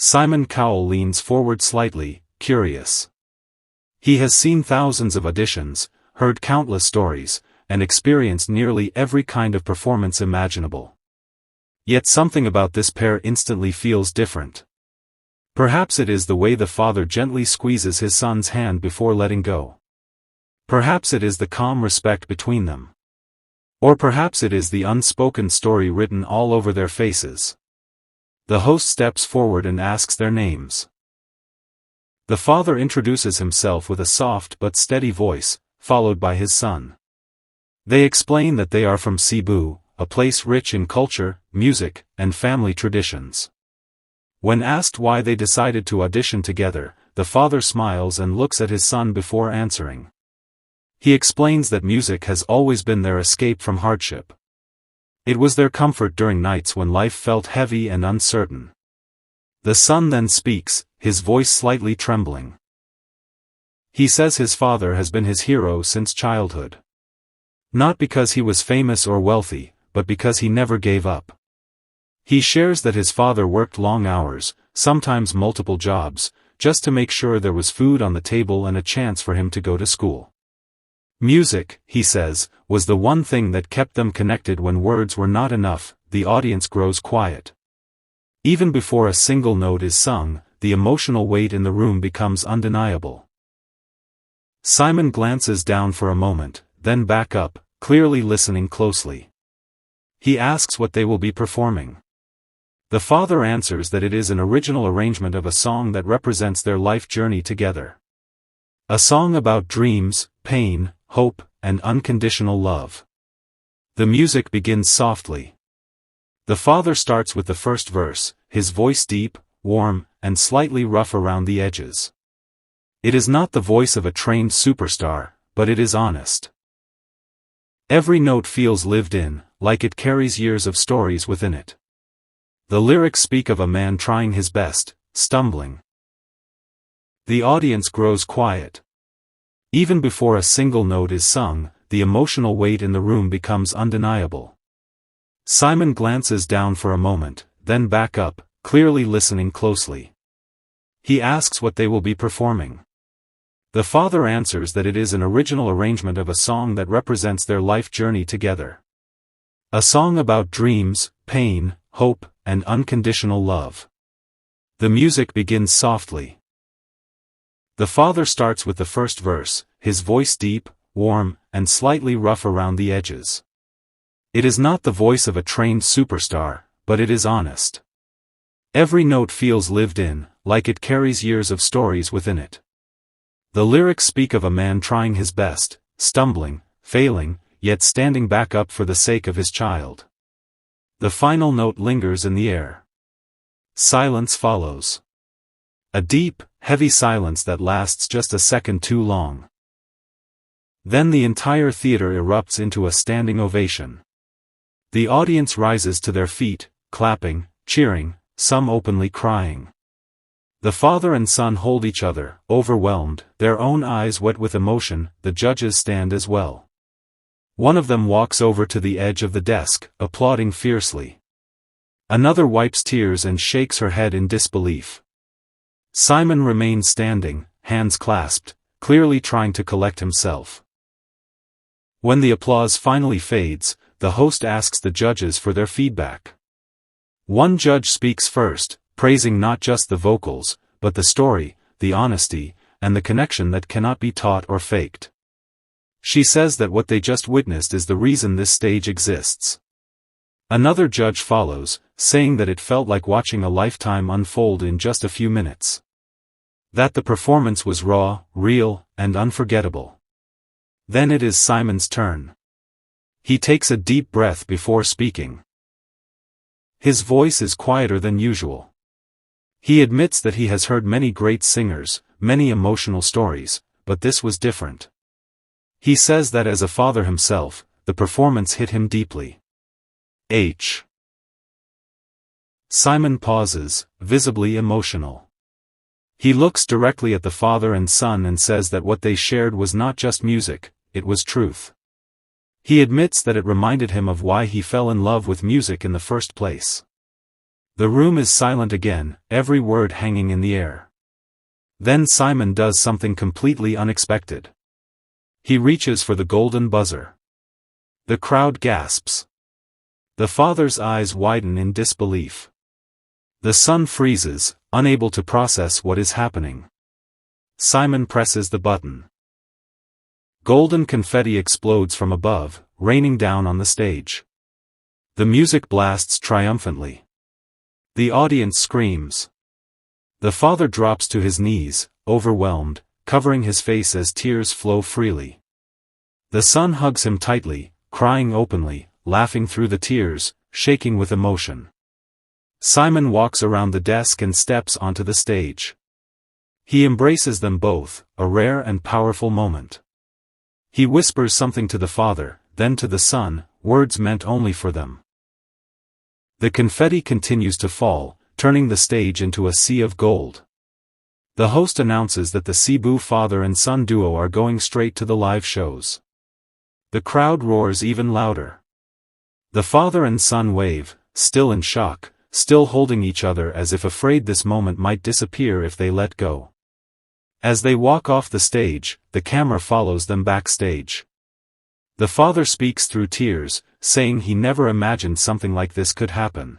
Simon Cowell leans forward slightly, curious. He has seen thousands of auditions, heard countless stories, and experienced nearly every kind of performance imaginable. Yet something about this pair instantly feels different. Perhaps it is the way the father gently squeezes his son's hand before letting go. Perhaps it is the calm respect between them. Or perhaps it is the unspoken story written all over their faces. The host steps forward and asks their names. The father introduces himself with a soft but steady voice, followed by his son. They explain that they are from Cebu, a place rich in culture, music, and family traditions. When asked why they decided to audition together, the father smiles and looks at his son before answering. He explains that music has always been their escape from hardship. It was their comfort during nights when life felt heavy and uncertain. The son then speaks, his voice slightly trembling. He says his father has been his hero since childhood. Not because he was famous or wealthy, but because he never gave up. He shares that his father worked long hours, sometimes multiple jobs, just to make sure there was food on the table and a chance for him to go to school. Music, he says, was the one thing that kept them connected when words were not enough. The audience grows quiet. Even before a single note is sung, the emotional weight in the room becomes undeniable. Simon glances down for a moment, then back up, clearly listening closely. He asks what they will be performing. The father answers that it is an original arrangement of a song that represents their life journey together. A song about dreams, pain, hope, and unconditional love. The music begins softly. The father starts with the first verse, his voice deep, warm, and slightly rough around the edges. It is not the voice of a trained superstar, but it is honest. Every note feels lived in, like it carries years of stories within it. The lyrics speak of a man trying his best, stumbling. The audience grows quiet. Even before a single note is sung, the emotional weight in the room becomes undeniable. Simon glances down for a moment, then back up, clearly listening closely. He asks what they will be performing. The father answers that it is an original arrangement of a song that represents their life journey together. A song about dreams, pain, hope, and unconditional love. The music begins softly. The father starts with the first verse, his voice deep, warm, and slightly rough around the edges. It is not the voice of a trained superstar, but it is honest. Every note feels lived in, like it carries years of stories within it. The lyrics speak of a man trying his best, stumbling, failing, yet standing back up for the sake of his child. The final note lingers in the air. Silence follows. A deep, heavy silence that lasts just a second too long. Then the entire theater erupts into a standing ovation. The audience rises to their feet, clapping, cheering, some openly crying. The father and son hold each other, overwhelmed, their own eyes wet with emotion. The judges stand as well. One of them walks over to the edge of the desk, applauding fiercely. Another wipes tears and shakes her head in disbelief. Simon remains standing, hands clasped, clearly trying to collect himself. When the applause finally fades, the host asks the judges for their feedback. One judge speaks first, praising not just the vocals, but the story, the honesty, and the connection that cannot be taught or faked. She says that what they just witnessed is the reason this stage exists. Another judge follows, saying that it felt like watching a lifetime unfold in just a few minutes. That the performance was raw, real, and unforgettable. Then it is Simon's turn. He takes a deep breath before speaking. His voice is quieter than usual. He admits that he has heard many great singers, many emotional stories, but this was different. He says that as a father himself, the performance hit him deeply. Simon pauses, visibly emotional. He looks directly at the father and son and says that what they shared was not just music, it was truth. He admits that it reminded him of why he fell in love with music in the first place. The room is silent again, every word hanging in the air. Then Simon does something completely unexpected. He reaches for the golden buzzer. The crowd gasps. The father's eyes widen in disbelief. The son freezes, unable to process what is happening. Simon presses the button. Golden confetti explodes from above, raining down on the stage. The music blasts triumphantly. The audience screams. The father drops to his knees, overwhelmed, covering his face as tears flow freely. The son hugs him tightly, crying openly, laughing through the tears, shaking with emotion. Simon walks around the desk and steps onto the stage. He embraces them both, a rare and powerful moment. He whispers something to the father, then to the son, words meant only for them. The confetti continues to fall, turning the stage into a sea of gold. The host announces that the Cebu father and son duo are going straight to the live shows. The crowd roars even louder. The father and son wave, still in shock, still holding each other as if afraid this moment might disappear if they let go. As they walk off the stage, the camera follows them backstage. The father speaks through tears, saying he never imagined something like this could happen.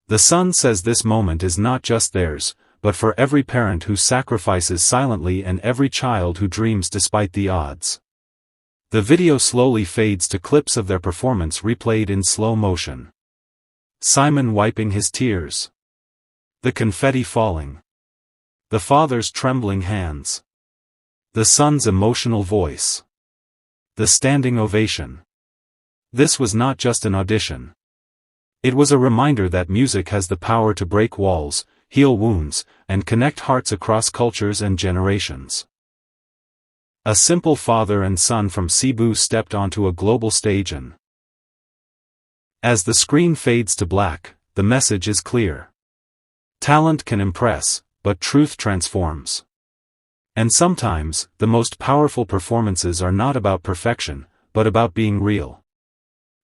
The son says this moment is not just theirs, but for every parent who sacrifices silently and every child who dreams despite the odds. The video slowly fades to clips of their performance replayed in slow motion. Simon wiping his tears. The confetti falling. The father's trembling hands. The son's emotional voice. The standing ovation. This was not just an audition. It was a reminder that music has the power to break walls, heal wounds, and connect hearts across cultures and generations. A simple father and son from Cebu stepped onto a global stage and, as the screen fades to black, the message is clear. Talent can impress, but truth transforms. And sometimes, the most powerful performances are not about perfection, but about being real.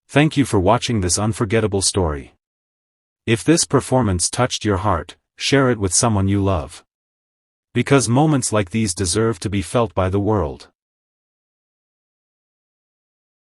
Thank you for watching this unforgettable story. If this performance touched your heart, share it with someone you love. Because moments like these deserve to be felt by the world.